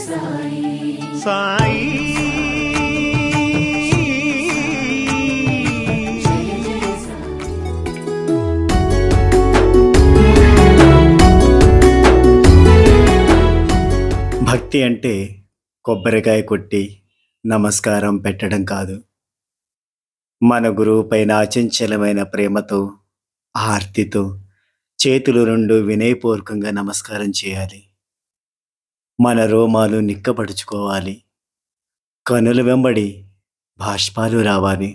సాయి భక్తి అంటే కొబ్బరికాయ కొట్టి నమస్కారం పెట్టడం కాదు. మన గురువు పైన అచంచలమైన ప్రేమతో, ఆర్తితో చేతులు రెండు వినయపూర్వకంగా నమస్కారం చేయాలి. మన రోమాలు నిక్కపడుచుకోవాలి. కనుల వెంబడి బాష్పాలు రావాలి.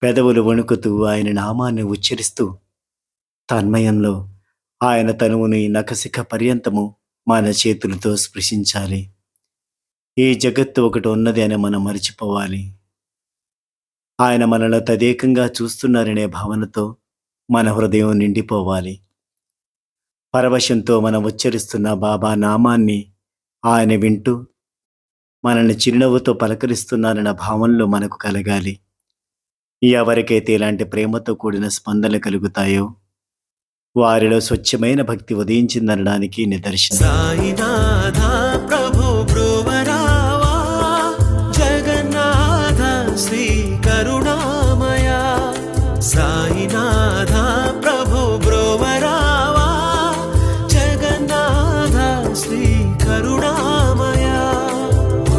పెదవులు వణుకుతూ ఆయన నామాన్ని ఉచ్చరిస్తూ తన్మయంలో ఆయన తనువుని నఖశిఖ పర్యంతము మన చేతులతో స్పృశించాలి. ఈ జగత్తు ఒకటి ఉన్నది అని మనం మరిచిపోవాలి. ఆయన మనలో తదేకంగా చూస్తున్నారనే భావనతో మన హృదయం నిండిపోవాలి. పరవశంతో మనం ఉచ్చరిస్తున్న బాబా నామాన్ని ఆయన వింటూ మనల్ని చిరునవ్వుతో పలకరిస్తున్నారన్న భావనలో మనకు కలగాలి. ఎవరికైతే ఇలాంటి ప్రేమతో కూడిన స్పందనలు కలుగుతాయో వారిలో స్వచ్ఛమైన భక్తి ఉదయించిందనడానికి నిదర్శనం. సాయినాథ ప్రభు బ్రువరావా, జగన్నాథ శ్రీ కరుణామయ. సాయినాథ ప్రభు బ్రువరావా, జగన్నాథ శ్రీ కరుణామయ.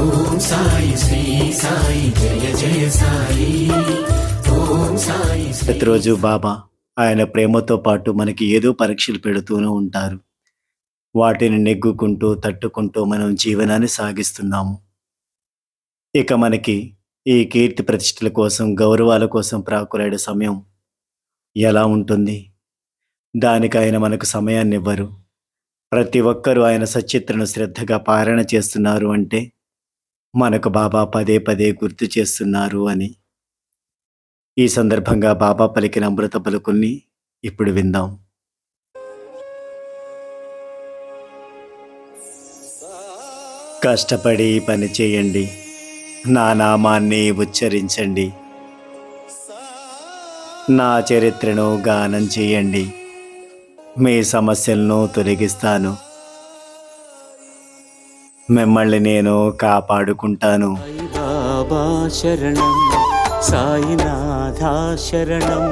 ఓం సాయి శ్రీ సాయి జయ జయ సాయి. ఓం సాయి. ప్రతిరోజు బాబా ఆయన ప్రేమతో పాటు మనకి ఏదో పరీక్షలు పెడుతూనే ఉంటారు. వాటిని నెగ్గుకుంటూ తట్టుకుంటూ మనం జీవనాన్ని సాగిస్తున్నాము. ఇక మనకి ఈ కీర్తి ప్రతిష్టల కోసం, గౌరవాల కోసం ప్రాకులాడే సమయం ఎలా ఉంటుంది? దానికి ఆయన మనకు సమయాన్ని ఇవ్వరు. ప్రతి ఒక్కరూ ఆయన సచిత్రను శ్రద్ధగా పాలన చేస్తున్నారు అంటే మనకు బాబా పదే పదే గుర్తు చేస్తున్నారు అని. ఈ సందర్భంగా బాబా పలికిన అమృత పలుకుల్ని ఇప్పుడు విందాం. కష్టపడి పని చేయండి, నా నామాన్ని ఉచ్చరించండి, నా చరిత్రను గానం చేయండి, మీ సమస్యలను తొలగిస్తాను, మిమ్మల్ని నేను కాపాడుకుంటాను. బాబా శరణం, సాయినాథ శరణం,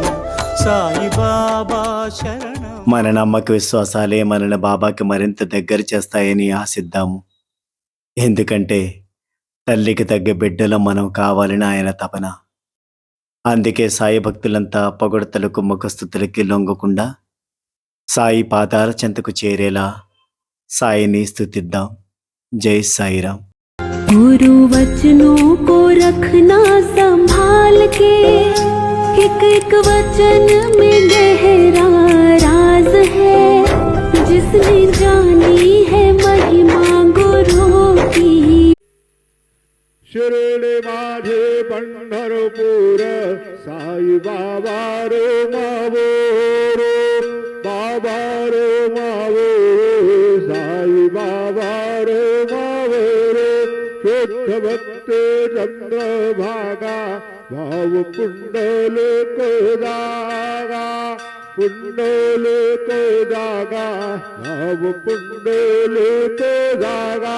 సాయిబాబా శరణం. మన నమ్మక విశ్వాసాలే మనల్ని బాబాకి మరింత దగ్గర చేస్తాయని ఆశిద్దాము. ఎందుకంటే తల్లికి తగ్గ బిడ్డలో మనం కావాలని ఆయన తపన. అందుకే సాయి భక్తులంతా పొగడతలకు ముఖస్థుతులకి లొంగకుండా సాయి పాదాల చెంతకు చేరేలా సాయిని స్తుతిద్దాం. జై సాయిరాం. गुरु वचनों को रखना संभाल के, एक एक वचन में गहरा राज है, जिसने जानी है महिमा गुरु की. शिरोडे माझे पंढरपूर, साई बाबा रे मावो रे, बाबा रे मावो, साई बाबा रे मावो रे. शुद्ध भक्त चंद्रभागा, भाव कुंडल को जागा, कुंडल को जागा, भाव कुंडल को जागा.